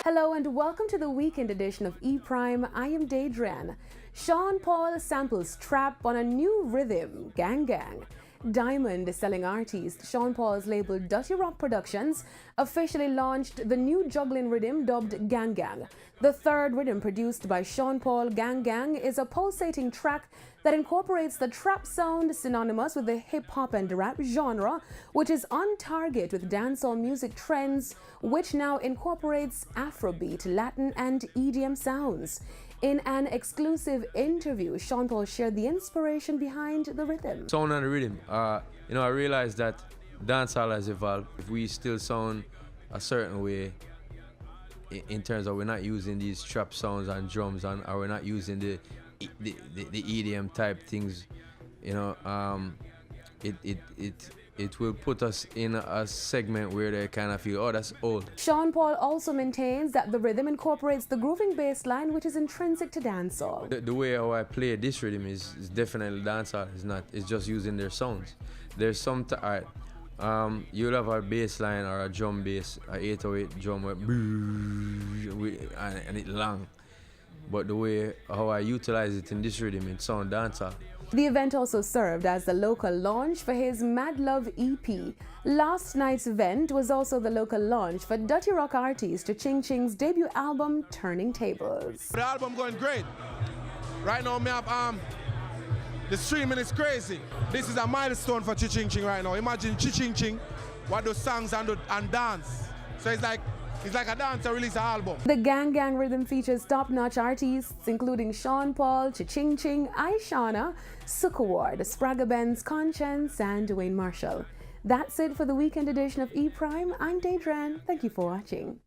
Hello and welcome to the weekend edition of E Prime. I am Daedran. Sean Paul samples trap on a new rhythm, Gang Gang. Diamond selling artist Sean Paul's label Dirty Rock Productions officially launched the new juggling rhythm dubbed Gang Gang. The third rhythm produced by Sean Paul, Gang Gang, is a pulsating track that incorporates the trap sound synonymous with the hip-hop and rap genre, which is on target with dancehall music trends, which now incorporates Afrobeat, Latin and EDM sounds. In an exclusive interview, Sean Paul shared the inspiration behind the rhythm. Sound and the rhythm. I realized that dancehall has evolved. If we still sound a certain way, in terms of we're not using these trap sounds and drums, or we're not using the EDM type things, it will put us in a segment where they kind of feel, oh, that's old. Sean Paul also maintains that the rhythm incorporates the grooving bass line, which is intrinsic to dancehall. The way how I play this rhythm is definitely dancehall. It's just using their sounds. There's some you'll have a bass line or a drum bass, a 808 drum and it's long. But the way how I utilize it in this rhythm, it sounds dancehall. The event also served as the local launch for his Mad Love EP. Last night's event was also the local launch for Dirty Rock artist Ching Ching's debut album, Turning Tables. The album going great. Right now, the streaming is crazy. This is a milestone for Ching Ching right now. Imagine Ching Ching, what those songs and dance. So it's like a dance to release an album. The Gang Gang rhythm features top-notch artists including Sean Paul, Ching Ching, Aishana, Sukaward, Spragga Benz, Conscience, and Dwayne Marshall. That's it for the weekend edition of E Prime. I'm Daedran. Thank you for watching.